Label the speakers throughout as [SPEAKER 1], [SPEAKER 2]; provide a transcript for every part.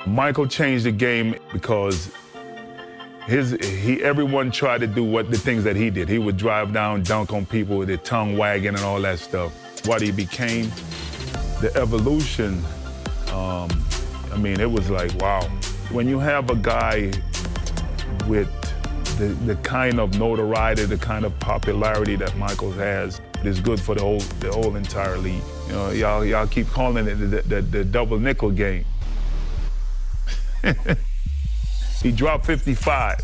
[SPEAKER 1] Michael changed the game because everyone tried to do the things that he did. He would drive down, dunk on people with their tongue wagging and all that stuff. What he became, the evolution, I mean, it was like, wow. When you have a guy with the kind of notoriety, the kind of popularity that Michael has, it is good for the whole entire league. You know, y'all keep calling it the double nickel game. He dropped 55,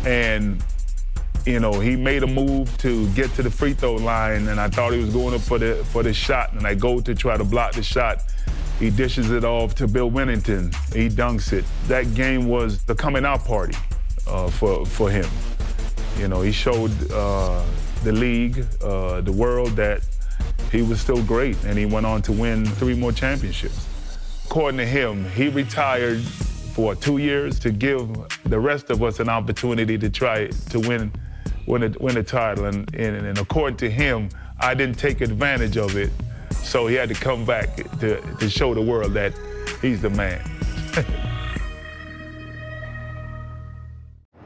[SPEAKER 1] and you know, he made a move to get to the free throw line, and I thought he was going up for the shot, and I go to try to block the shot. He dishes it off to Bill Winnington. He dunks it. That game was the coming out party for him. You know, he showed the league, the world, that he was still great, and he went on to win 3 more championships. According to him, he retired for 2 years to give the rest of us an opportunity to try to win a title. And according to him, I didn't take advantage of it, so he had to come back to show the world that he's the man.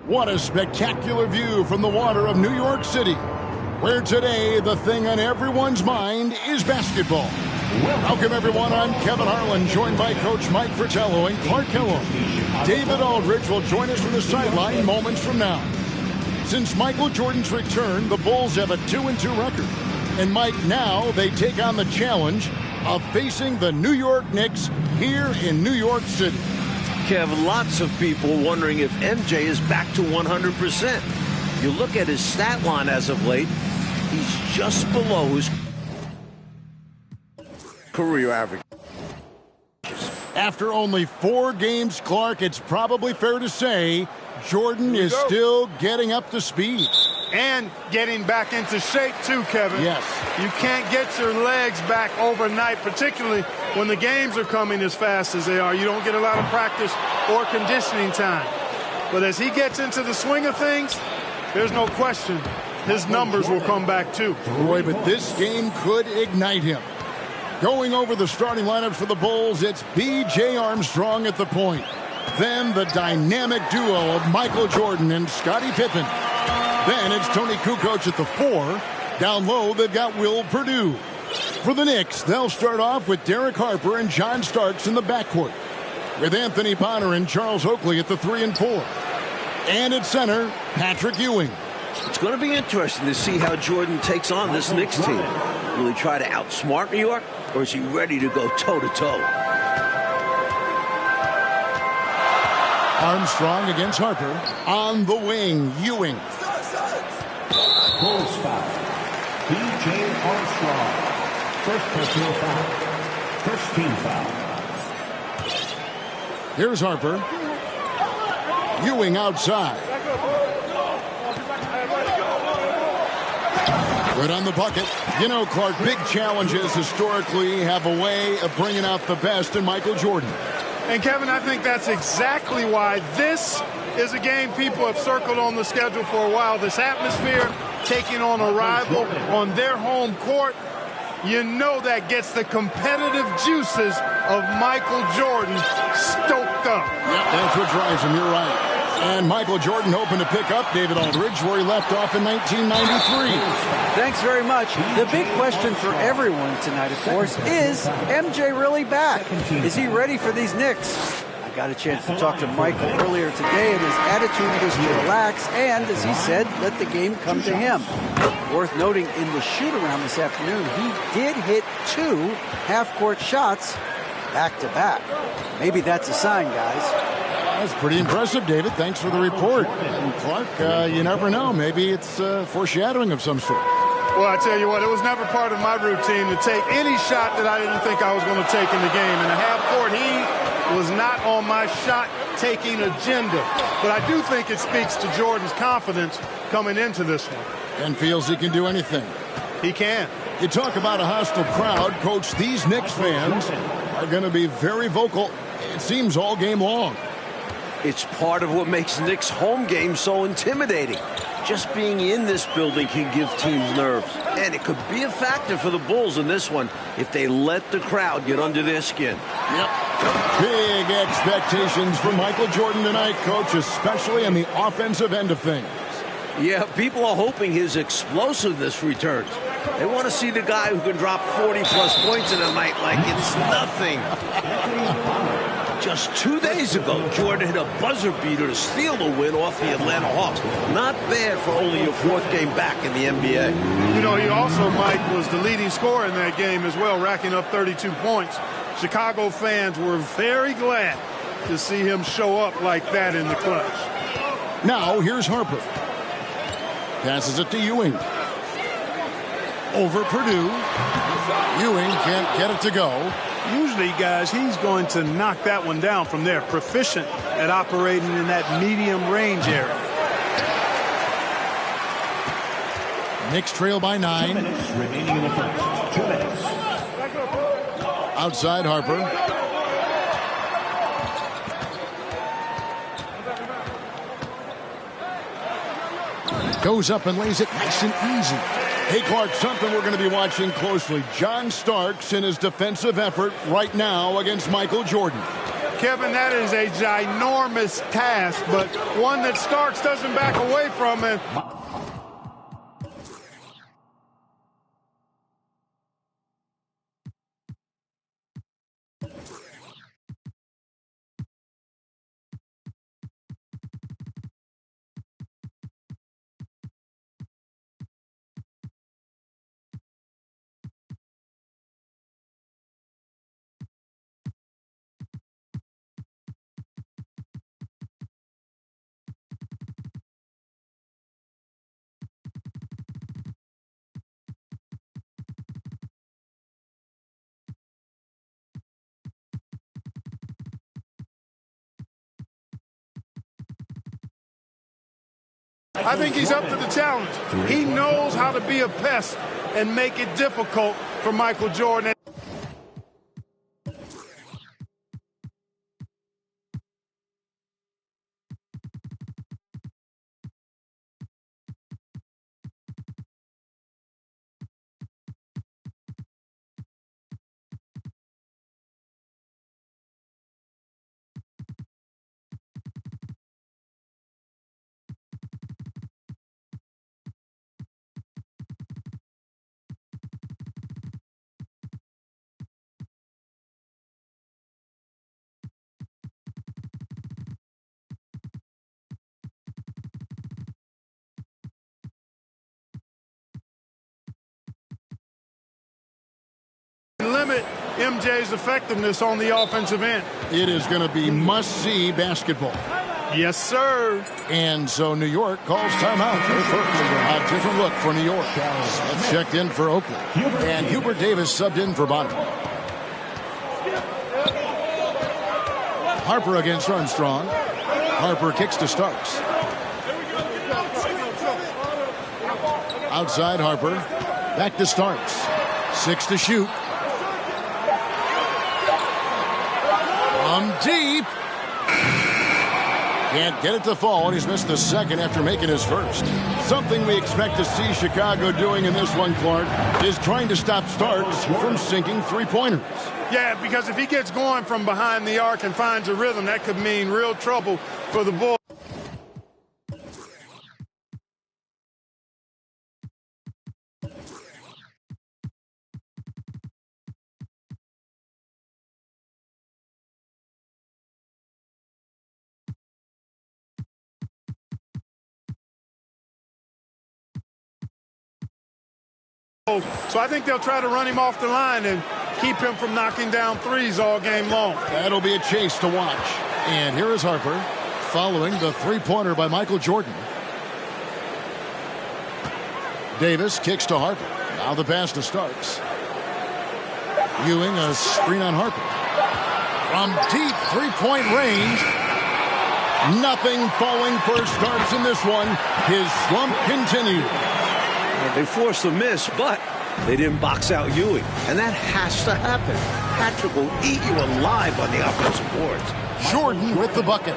[SPEAKER 2] What a spectacular view from the water of New York City, where today the thing on everyone's mind is basketball. Welcome, everyone. I'm Kevin Harlan, joined by Coach Mike Fratello and Clark Kellogg. David Aldridge will join us from the sideline moments from now. Since Michael Jordan's return, the Bulls have a 2-2 record. And, Mike, now they take on the challenge of facing the New York Knicks here in New York City.
[SPEAKER 3] Kev, lots of people wondering if MJ is back to 100%. You look at his stat line as of late, he's just below his career average.
[SPEAKER 2] After only 4 games, Clark, it's probably fair to say Jordan is still getting up to speed.
[SPEAKER 4] And getting back into shape, too, Kevin.
[SPEAKER 2] Yes.
[SPEAKER 4] You can't get your legs back overnight, particularly when the games are coming as fast as they are. You don't get a lot of practice or conditioning time. But as he gets into the swing of things, there's no question his numbers will come back, too.
[SPEAKER 2] Boy, but this game could ignite him. Going over the starting lineup for the Bulls, it's B.J. Armstrong at the point. Then the dynamic duo of Michael Jordan and Scottie Pippen. Then it's Tony Kukoc at the 4. Down low, they've got Will Perdue. For the Knicks, they'll start off with Derek Harper and John Starks in the backcourt, with Anthony Bonner and Charles Oakley at the 3 and 4. And at center, Patrick Ewing.
[SPEAKER 3] It's going to be interesting to see how Jordan takes on this Knicks team. Will he try to outsmart New York, or is he ready to go toe-to-toe?
[SPEAKER 2] Armstrong against Harper. On the wing, Ewing.
[SPEAKER 5] Bulls foul. B.J. Armstrong. First personal foul. First team foul.
[SPEAKER 2] Here's Harper. Ewing outside. Good on the bucket. You know, Clark, big challenges historically have a way of bringing out the best in Michael Jordan.
[SPEAKER 4] And, Kevin, I think that's exactly why this is a game people have circled on the schedule for a while. This atmosphere, taking on a rival on their home court, you know that gets the competitive juices of Michael Jordan stoked up.
[SPEAKER 2] Yep, that's what drives him. You're right. And Michael Jordan hoping to pick up David Aldridge where he left off in 1993.
[SPEAKER 6] Thanks very much. The big question for everyone tonight, of course, is MJ really back? Is he ready for these Knicks? I got a chance to talk to Michael earlier today, and his attitude was to relax and, as he said, let the game come to him. Worth noting, in the shoot-around this afternoon, he did hit 2 half-court shots back-to-back. Maybe that's a sign, guys.
[SPEAKER 2] That's pretty impressive, David. Thanks for the report. And Clark, you never know. Maybe it's foreshadowing of some sort.
[SPEAKER 4] Well, I tell you what, it was never part of my routine to take any shot that I didn't think I was going to take in the game. In the half court, he was not on my shot-taking agenda. But I do think it speaks to Jordan's confidence coming into this one.
[SPEAKER 2] And feels he can do anything.
[SPEAKER 4] He can.
[SPEAKER 2] You talk about a hostile crowd. Coach, these Knicks fans are going to be very vocal, it seems, all game long.
[SPEAKER 3] It's part of what makes Knicks home games so intimidating. Just being in this building can give teams nerves. And it could be a factor for the Bulls in this one if they let the crowd get under their skin.
[SPEAKER 2] Yep. Big expectations for Michael Jordan tonight, Coach, especially on the offensive end of things.
[SPEAKER 3] Yeah, people are hoping his explosiveness returns. They want to see the guy who can drop 40-plus points in a night like it's nothing. Just 2 days ago, Jordan hit a buzzer beater to steal the win off the Atlanta Hawks. Not bad for only your 4th game back in the NBA.
[SPEAKER 4] You know, he also, Mike, was the leading scorer in that game as well, racking up 32 points. Chicago fans were very glad to see him show up like that in the clutch.
[SPEAKER 2] Now, here's Harper. Passes it to Ewing. Over Purdue. Ewing can't get it to go.
[SPEAKER 4] Usually, guys, he's going to knock that one down from there. Proficient at operating in that medium range area.
[SPEAKER 2] Knicks trail by 9.
[SPEAKER 5] 2 minutes remaining in the first. 2 minutes.
[SPEAKER 2] Outside Harper. Goes up and lays it nice and easy. Hey, Clark, something we're going to be watching closely. John Starks in his defensive effort right now against Michael Jordan.
[SPEAKER 4] Kevin, that is a ginormous task, but one that Starks doesn't back away from. And I think he's up to the challenge. He knows how to be a pest and make it difficult for Michael Jordan. Limit MJ's effectiveness on the offensive end.
[SPEAKER 2] It is going to be must-see basketball.
[SPEAKER 4] Yes, sir.
[SPEAKER 2] And so New York calls timeout. A different look for New York. Smith checked in for Oakley. And Hubert Davis subbed in for Bonner. Harper against Armstrong. Harper kicks to Starks. Outside Harper. Back to Starks. 6 to shoot. From deep. Can't get it to fall, and he's missed the second after making his first. Something we expect to see Chicago doing in this one, Clark, is trying to stop Starks from sinking three-pointers.
[SPEAKER 4] Yeah, because if he gets going from behind the arc and finds a rhythm, that could mean real trouble for the Bulls. So I think they'll try to run him off the line and keep him from knocking down threes all game long.
[SPEAKER 2] That'll be a chase to watch. And here is Harper following the three-pointer by Michael Jordan. Davis kicks to Harper. Now the pass to Starks. Ewing a screen on Harper. From deep three-point range. Nothing falling for Starks in this one. His slump continues.
[SPEAKER 3] They forced a miss, but they didn't box out Ewing. And that has to happen. Patrick will eat you alive on the offensive boards.
[SPEAKER 2] Jordan with the bucket.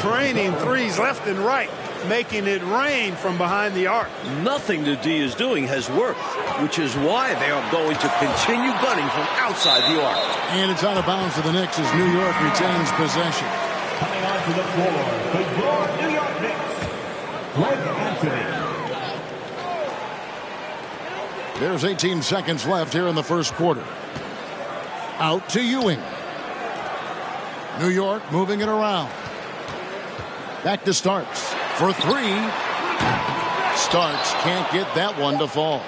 [SPEAKER 4] Training threes left and right. making it rain from behind the arc.
[SPEAKER 3] Nothing the D is doing has worked, which is why they are going to continue gunning from outside the arc.
[SPEAKER 2] And it's out of bounds to the Knicks as New York retains possession.
[SPEAKER 5] Coming onto the floor for your New York Knicks, Greg Anthony.
[SPEAKER 2] There's 18 seconds left here in the first quarter. Out to Ewing. New York moving it around. Back to Starks for three. Starks can't get that one to fall.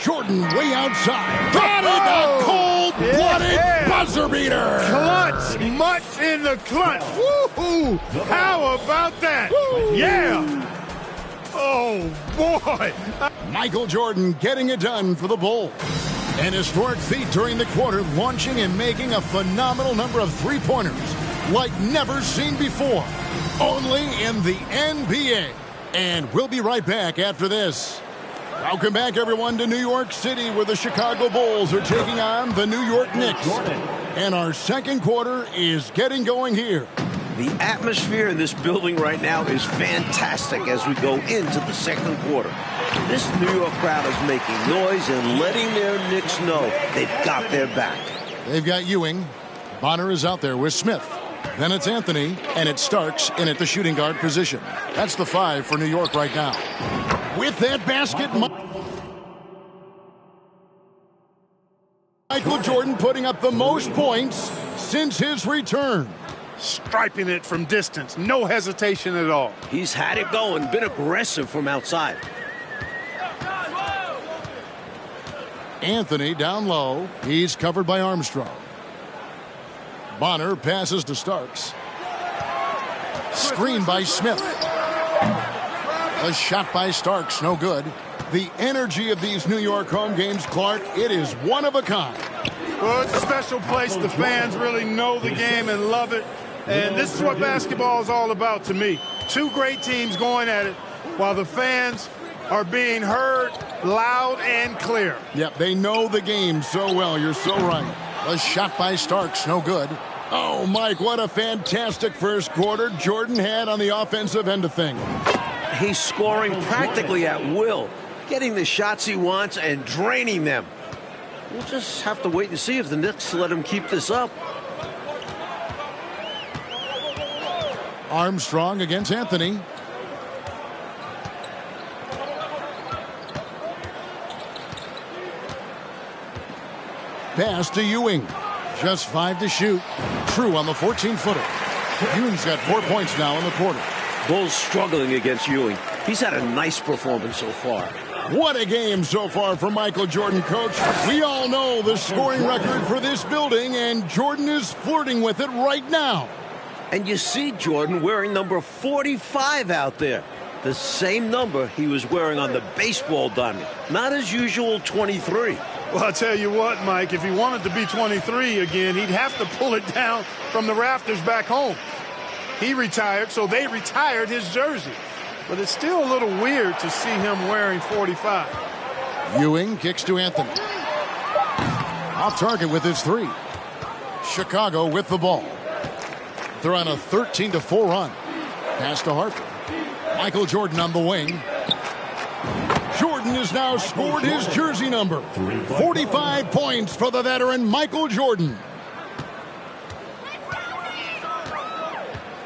[SPEAKER 2] Jordan way outside. Got it! A cold-blooded buzzer beater.
[SPEAKER 4] Clutch, much in the clutch. Woo-hoo! How about that? Yeah! Oh, boy!
[SPEAKER 2] Michael Jordan getting it done for the Bulls. An historic feat during the quarter, launching and making a phenomenal number of three-pointers like never seen before. Only in the NBA. And we'll be right back after this. Welcome back, everyone, to New York City, where the Chicago Bulls are taking on the New York Knicks. And our second quarter is getting going here.
[SPEAKER 3] The atmosphere in this building right now is fantastic as we go into the second quarter. This New York crowd is making noise and letting their Knicks know they've got their back.
[SPEAKER 2] They've got Ewing. Bonner is out there with Smith. Then it's Anthony, and it's Starks in at the shooting guard position. That's the 5 for New York right now. With that basket, Michael Jordan putting up the most points since his return.
[SPEAKER 4] Striping it from distance. No hesitation at all.
[SPEAKER 3] He's had it going, been aggressive from outside.
[SPEAKER 2] Anthony down low. He's covered by Armstrong. Bonner passes to Starks. Screen by Smith. A shot by Starks, no good. The energy of these New York home games, Clark, it is one of a kind.
[SPEAKER 4] Well, it's a special place. The fans really know the game and love it. And this is what basketball is all about to me. Two great teams going at it while the fans are being heard loud and clear.
[SPEAKER 2] Yep, they know the game so well. You're so right. A shot by Starks, no good. Oh, Mike, what a fantastic first quarter Jordan had on the offensive end of things.
[SPEAKER 3] He's scoring practically at will, getting the shots he wants and draining them. We'll just have to wait and see if the Knicks let him keep this up.
[SPEAKER 2] Armstrong against Anthony. Pass to Ewing. Just 5 to shoot. True on the 14-footer. Ewing's got 4 points now in the quarter.
[SPEAKER 3] Bulls struggling against Ewing. He's had a nice performance so far.
[SPEAKER 2] What a game so far for Michael Jordan, Coach. We all know the scoring record for this building, and Jordan is flirting with it right now.
[SPEAKER 3] And you see Jordan wearing number 45 out there. The same number he was wearing on the baseball diamond. Not his usual 23.
[SPEAKER 4] Well, I'll tell you what, Mike, if he wanted to be 23 again, he'd have to pull it down from the rafters back home. He retired, so they retired his jersey. But it's still a little weird to see him wearing 45.
[SPEAKER 2] Ewing kicks to Anthony. Off target with his 3. Chicago with the ball. They're on a 13-4 run. Pass to Harper. Michael Jordan on the wing. Jordan has now scored his jersey number. 45 points for the veteran Michael Jordan.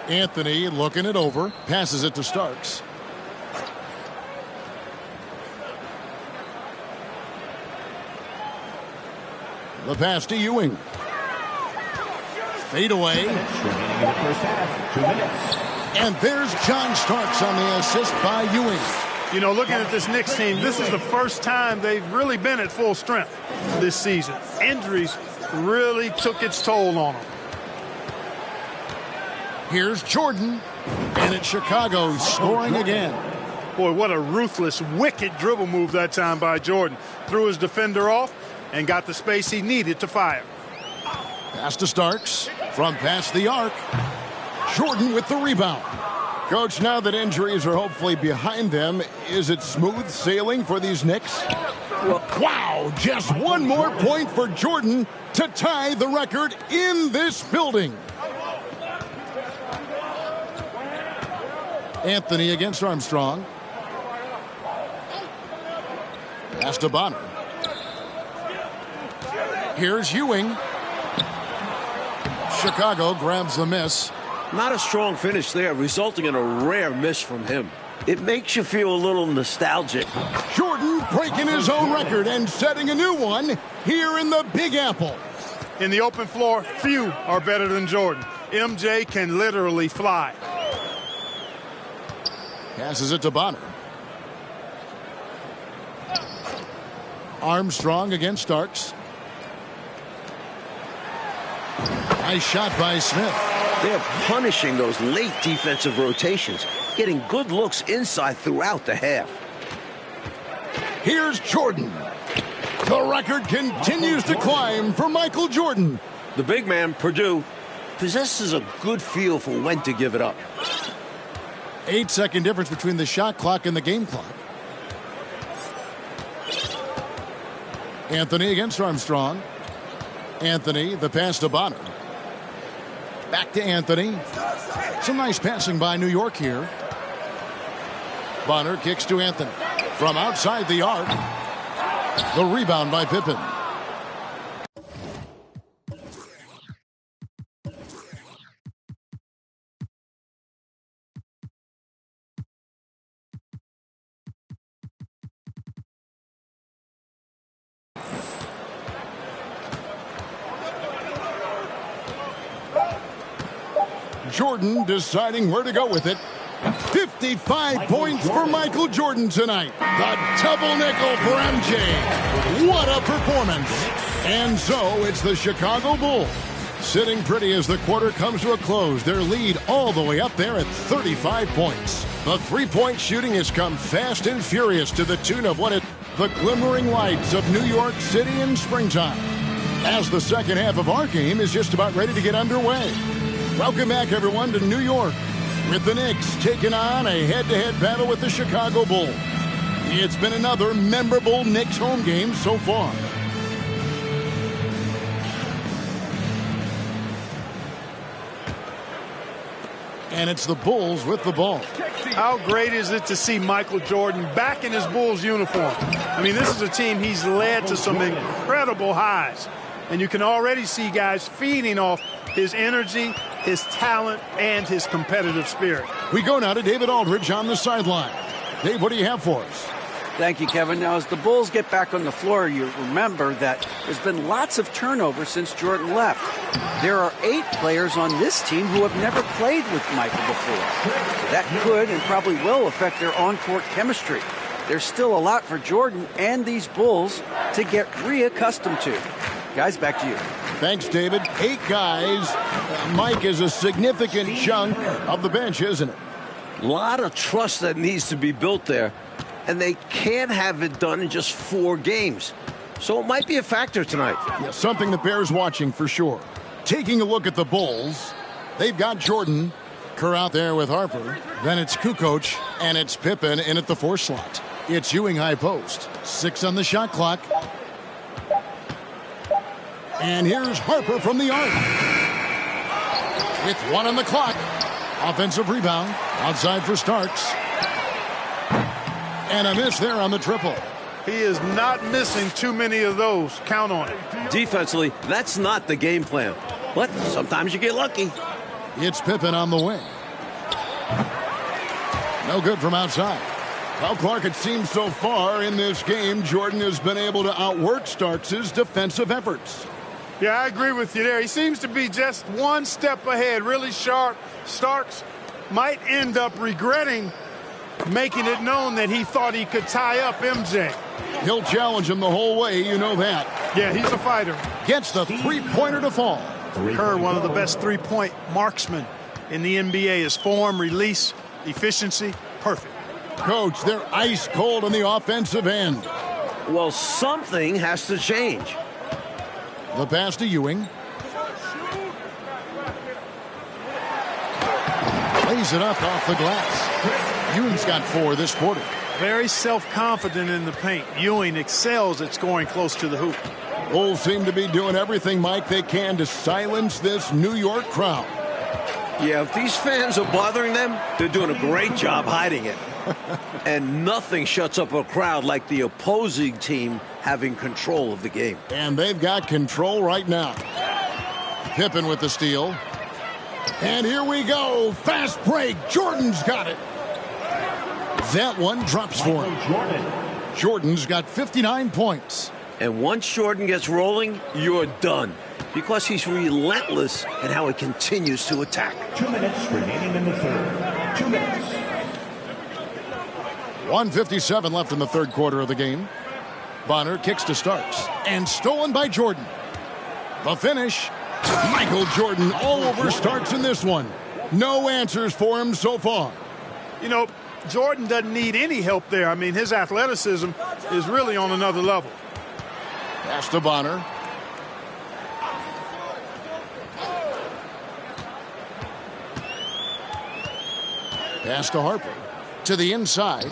[SPEAKER 2] Anthony looking it over. Passes it to Starks. The pass to Ewing. Fade away. And there's John Starks on the assist by Ewing.
[SPEAKER 4] You know, looking at this Knicks team, this is the first time they've really been at full strength this season. Injuries really took its toll on them.
[SPEAKER 2] Here's Jordan, and it's Chicago scoring again.
[SPEAKER 4] Boy, what a ruthless, wicked dribble move that time by Jordan. Threw his defender off and got the space he needed to fire.
[SPEAKER 2] Pass to Starks from past the arc. Jordan with the rebound. Coach, now that injuries are hopefully behind them, is it smooth sailing for these Knicks? Wow, just one more point for Jordan to tie the record in this building. Anthony against Armstrong. Pass to Bonner. Here's Ewing. Chicago grabs the miss.
[SPEAKER 3] Not a strong finish there, resulting in a rare miss from him. It makes you feel a little nostalgic.
[SPEAKER 2] Jordan breaking his own record and setting a new one here in the Big Apple.
[SPEAKER 4] In the open floor, few are better than Jordan. MJ can literally fly.
[SPEAKER 2] Passes it to Bonner. Armstrong against Starks. Nice shot by Smith.
[SPEAKER 3] They're punishing those late defensive rotations, getting good looks inside throughout the half.
[SPEAKER 2] Here's Jordan. The record continues to climb for Michael Jordan.
[SPEAKER 3] The big man, Purdue, possesses a good feel for when to give it up.
[SPEAKER 2] 8-second difference between the shot clock and the game clock. Anthony against Armstrong. Anthony, the pass to Bonner. Back to Anthony. Some nice passing by New York here. Bonner kicks to Anthony. From outside the arc. The rebound by Pippen. Jordan deciding where to go with it. 55 points for Michael Jordan tonight. The double nickel for MJ. What a performance. And so it's the Chicago Bulls sitting pretty as the quarter comes to a close. Their lead all the way up there at 35 points. The three-point shooting has come fast and furious to the tune of the glimmering lights of New York City in springtime. As the second half of our game is just about ready to get underway. Welcome back, everyone, to New York, with the Knicks taking on a head-to-head battle with the Chicago Bulls. It's been another memorable Knicks home game so far. And it's the Bulls with the ball.
[SPEAKER 4] How great is it to see Michael Jordan back in his Bulls uniform? I mean, this is a team he's led to some incredible highs. And you can already see guys feeding off his energy, his talent, and his competitive spirit.
[SPEAKER 2] We go now to David Aldridge on the sideline. Dave, what do you have for us?
[SPEAKER 6] Thank you, Kevin. Now, as the Bulls get back on the floor, you remember that there's been lots of turnover since Jordan left. There are 8 players on this team who have never played with Michael before. That could and probably will affect their on-court chemistry. There's still a lot for Jordan and these Bulls to get reaccustomed to. Guys, back to you.
[SPEAKER 2] Thanks, David. 8 guys. Mike is a significant chunk of the bench, isn't it?
[SPEAKER 3] A lot of trust that needs to be built there, and they can't have it done in just 4 games. So it might be a factor tonight.
[SPEAKER 2] Yeah, something that bears watching for sure. Taking a look at the Bulls, they've got Jordan, Kerr out there with Harper. Then it's Kukoc, and it's Pippen in at the 4 slot. It's Ewing high post. 6 on the shot clock. And here's Harper from the arc. With 1 on the clock. Offensive rebound. Outside for Starks. And a miss there on the triple.
[SPEAKER 4] He is not missing too many of those. Count on it.
[SPEAKER 3] Defensively, that's not the game plan. But sometimes you get lucky.
[SPEAKER 2] It's Pippen on the wing. No good from outside. Well, Clark, it seems so far in this game, Jordan has been able to outwork Starks' defensive efforts.
[SPEAKER 4] Yeah, I agree with you there. He seems to be just one step ahead, really sharp. Starks might end up regretting making it known that he thought he could tie up MJ.
[SPEAKER 2] He'll challenge him the whole way, you know that.
[SPEAKER 4] Yeah, he's a fighter.
[SPEAKER 2] Gets the three-pointer to fall.
[SPEAKER 4] Kerr, one of the best three-point marksmen in the NBA. His form, release, efficiency, perfect.
[SPEAKER 2] Coach, they're ice cold on the offensive end.
[SPEAKER 3] Well, something has to change.
[SPEAKER 2] The pass to Ewing. Lays it up off the glass. Ewing's got 4 this quarter.
[SPEAKER 4] Very self-confident in the paint. Ewing excels at scoring close to the hoop.
[SPEAKER 2] Bulls seem to be doing everything, Mike, they can to silence this New York crowd.
[SPEAKER 3] Yeah, if these fans are bothering them, they're doing a great job hiding it. And nothing shuts up a crowd like the opposing team having control of the game.
[SPEAKER 2] And they've got control right now. Pippen with the steal. And here we go. Fast break. Jordan's got it. That one drops for him. Jordan's got 59 points.
[SPEAKER 3] And once Jordan gets rolling, you're done. Because he's relentless in how he continues to attack.
[SPEAKER 5] 2 minutes remaining in the third. 2 minutes.
[SPEAKER 2] 1:57 left in the third quarter of the game. Bonner kicks to Starks. And stolen by Jordan. The finish. Michael Jordan all over Starks in this one. No answers for him so far.
[SPEAKER 4] You know, Jordan doesn't need any help there. I mean, his athleticism is really on another level.
[SPEAKER 2] Pass to Bonner. Pass to Harper. To the inside.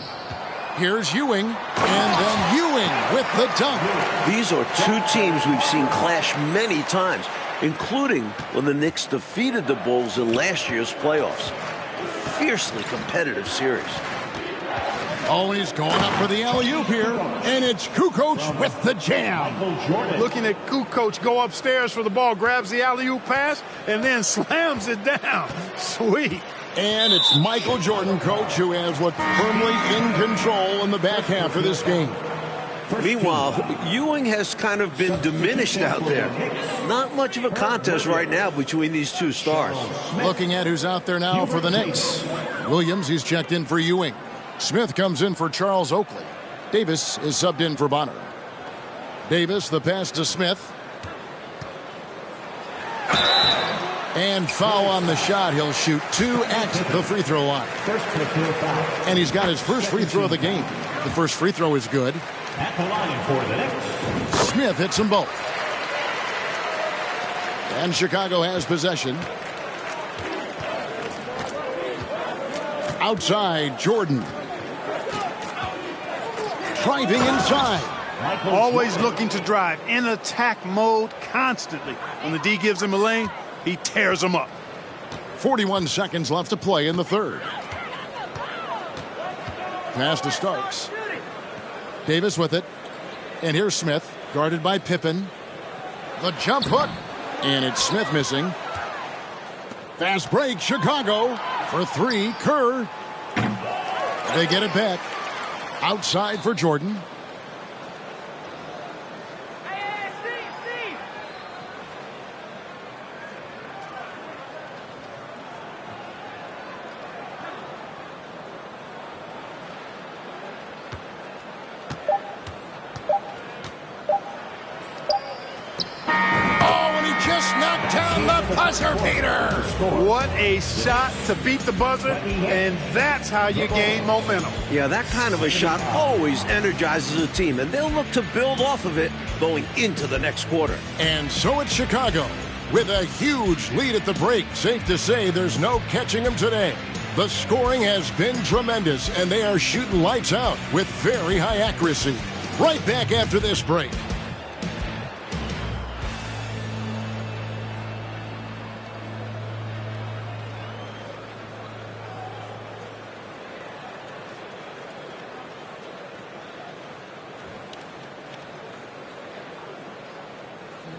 [SPEAKER 2] Here's Ewing. And then Ewing with the dunk.
[SPEAKER 3] These are two teams we've seen clash many times, including when the Knicks defeated the Bulls in last year's playoffs. Fiercely competitive series.
[SPEAKER 2] Oh, he's going up for the alley-oop here. And it's Kukoc with the jam.
[SPEAKER 4] Looking at Kukoc go upstairs for the ball, grabs the alley-oop pass, and then slams it down. Sweet.
[SPEAKER 2] And it's Michael Jordan, coach, who has looked firmly in control in the back half of this game.
[SPEAKER 3] Meanwhile, Ewing has kind of been diminished out there. Not much of a contest right now between these two stars.
[SPEAKER 2] Looking at who's out there now for the Knicks. Williams, he's checked in for Ewing. Smith comes in for Charles Oakley. Davis is subbed in for Bonner. Davis, the pass to Smith. And foul on the shot. He'll shoot 2 at the free throw line. And he's got his first free throw of the game. The first free throw is good.
[SPEAKER 5] At the line for the Knicks.
[SPEAKER 2] Smith hits them both. And Chicago has possession. Outside, Jordan. Driving inside.
[SPEAKER 4] Always looking to drive in attack mode constantly. When the D gives him a lane, he tears them up.
[SPEAKER 2] 41 seconds left to play in the third. Pass to Starks. Davis with it. And here's Smith, guarded by Pippen. The jump hook. And it's Smith missing. Fast break, Chicago. For 3, Kerr. They get it back. Outside for Jordan. Buzzer beater.
[SPEAKER 4] What a shot to beat the buzzer, and that's how you gain momentum.
[SPEAKER 3] Yeah, that kind of a shot always energizes a team, and they'll look to build off of it going into the next quarter.
[SPEAKER 2] And so it's Chicago with a huge lead at the break. Safe to say there's no catching them today. The scoring has been tremendous, and they are shooting lights out with very high accuracy. Right back after this break.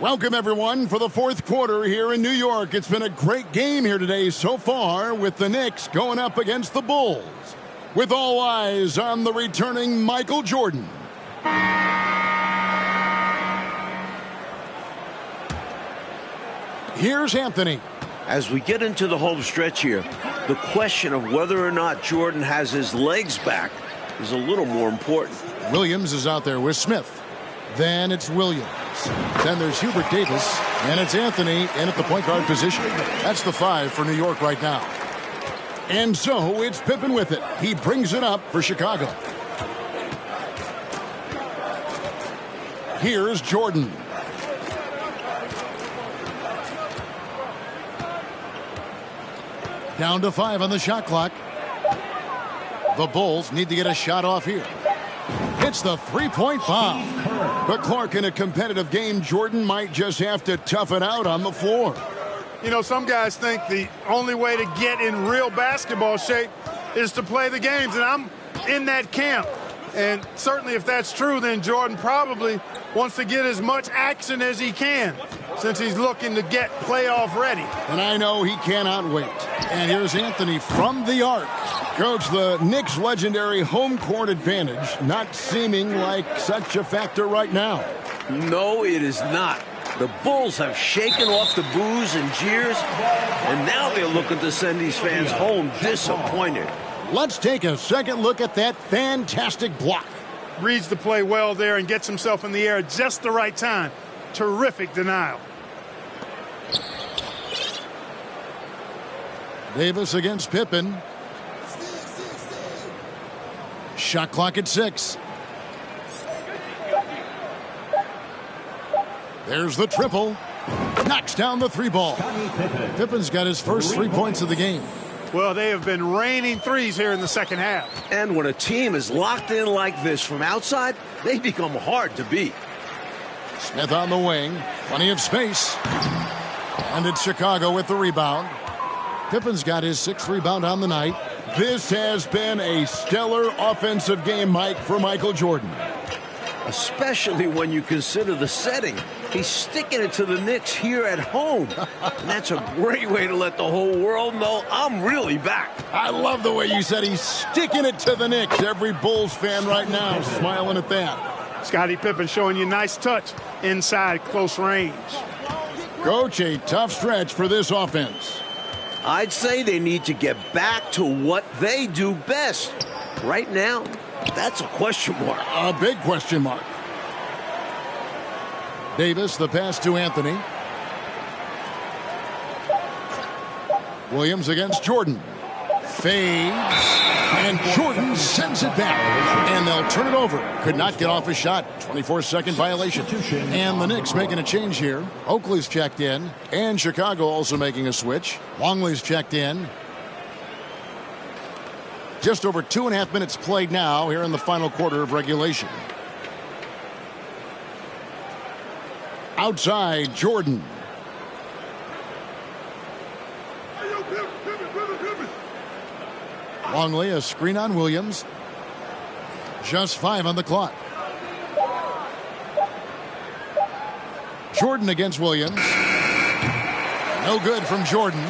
[SPEAKER 2] Welcome, everyone, for the fourth quarter here in New York. It's been a great game here today so far with the Knicks going up against the Bulls. With all eyes on the returning Michael Jordan. Here's Anthony.
[SPEAKER 3] As we get into the home stretch here, the question of whether or not Jordan has his legs back is a little more important.
[SPEAKER 2] Williams is out there with Smith. Then it's Williams. Then there's Hubert Davis. And it's Anthony in at the point guard position. That's the 5 for New York right now. And so it's Pippen with it. He brings it up for Chicago. Here's Jordan. Down to 5 on the shot clock. The Bulls need to get a shot off here. It's the three-point bomb. But Clark, in a competitive game, Jordan might just have to tough it out on the floor.
[SPEAKER 4] You know, some guys think the only way to get in real basketball shape is to play the games, and I'm in that camp. And certainly if that's true, then Jordan probably wants to get as much action as he can since he's looking to get playoff ready.
[SPEAKER 2] And I know he cannot wait. And here's Anthony from the arc. Coach, the Knicks' legendary home court advantage not seeming like such a factor right now.
[SPEAKER 3] No, it is not. The Bulls have shaken off the boos and jeers, and now they're looking to send these fans home disappointed.
[SPEAKER 2] Let's take a second look at that fantastic block.
[SPEAKER 4] Reads the play well there and gets himself in the air at just the right time. Terrific denial.
[SPEAKER 2] Davis against Pippen. Shot clock at 6. There's the triple. Knocks down the 3 ball. Pippen's got his first 3 points of the game.
[SPEAKER 4] Well, they have been raining threes here in the second half.
[SPEAKER 3] And when a team is locked in like this from outside, they become hard to beat.
[SPEAKER 2] Smith on the wing. Plenty of space. And it's Chicago with the rebound. Pippen's got his 6th rebound on the night. This has been a stellar offensive game, Mike, for Michael Jordan.
[SPEAKER 3] Especially when you consider the setting. He's sticking it to the Knicks here at home. And that's a great way to let the whole world know I'm really back.
[SPEAKER 2] I love the way you said he's sticking it to the Knicks. Every Bulls fan right now smiling at that.
[SPEAKER 4] Scottie Pippen showing you nice touch inside close range.
[SPEAKER 2] Coach, a tough stretch for this offense.
[SPEAKER 3] I'd say they need to get back to what they do best. Right now, that's a question mark.
[SPEAKER 2] A big question mark. Davis, the pass to Anthony. Williams against Jordan. Fades. And Jordan sends it back. And they'll turn it over. Could not get off a shot. 24-second violation. And the Knicks making a change here. Oakley's checked in. And Chicago also making a switch. Longley's checked in. Just over 2.5 minutes played now here in the final quarter of regulation. Outside, Jordan. Longley, a screen on Williams. Just 5 on the clock. Jordan against Williams. No good from Jordan.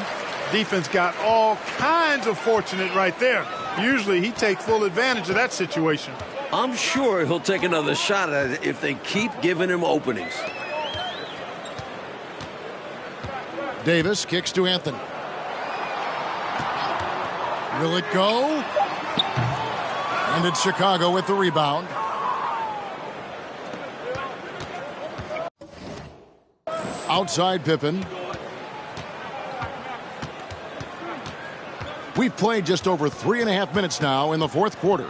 [SPEAKER 4] Defense got all kinds of fortunate right there. Usually he takes full advantage of that situation.
[SPEAKER 3] I'm sure he'll take another shot at it if they keep giving him openings.
[SPEAKER 2] Davis kicks to Anthony. Will it go? And it's Chicago with the rebound. Outside Pippen. We've played just over 3.5 minutes now in the fourth quarter.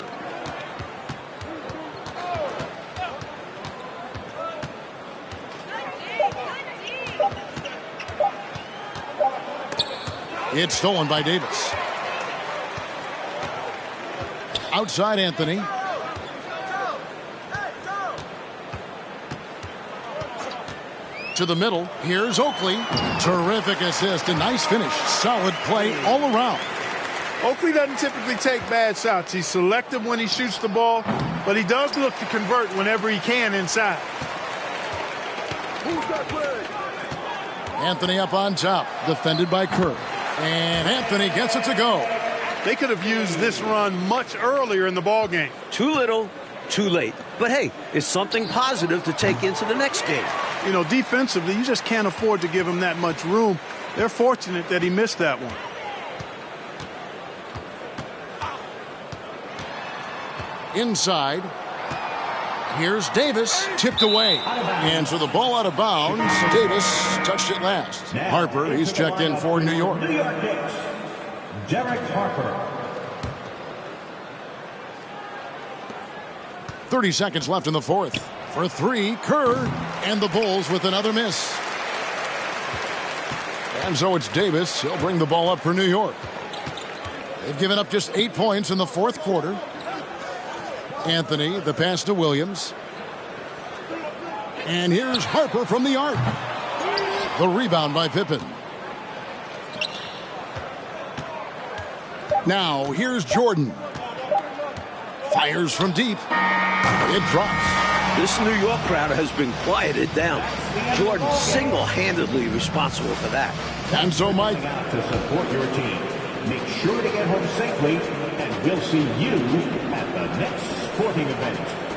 [SPEAKER 2] It's stolen by Davis. Outside Anthony. To the middle. Here's Oakley. Terrific assist. A nice finish. Solid play all around.
[SPEAKER 4] Oakley doesn't typically take bad shots. He's selective when he shoots the ball, but he does look to convert whenever he can inside.
[SPEAKER 2] Anthony up on top. Defended by Kerr. And Anthony gets it to go.
[SPEAKER 4] They could have used this run much earlier in the ballgame.
[SPEAKER 3] Too little, too late. But hey, it's something positive to take into the next game.
[SPEAKER 4] You know, defensively, you just can't afford to give him that much room. They're fortunate that he missed that one.
[SPEAKER 2] Inside. Here's Davis, tipped away. And so the ball out of bounds. Davis touched it last. Harper, he's checked in for New York.
[SPEAKER 5] New York Knicks, Derek Harper.
[SPEAKER 2] 30 seconds left in the fourth. For 3, Kerr. And the Bulls with another miss. And so it's Davis. He'll bring the ball up for New York. They've given up just 8 points in the fourth quarter. Anthony, the pass to Williams. And here's Harper from the arc. The rebound by Pippen. Now, here's Jordan. Fires from deep. It drops.
[SPEAKER 3] This New York crowd has been quieted down. Jordan single-handedly responsible for that.
[SPEAKER 2] And so, Mike,
[SPEAKER 5] To support your team, make sure to get home safely, and we'll see you at the next sporting event.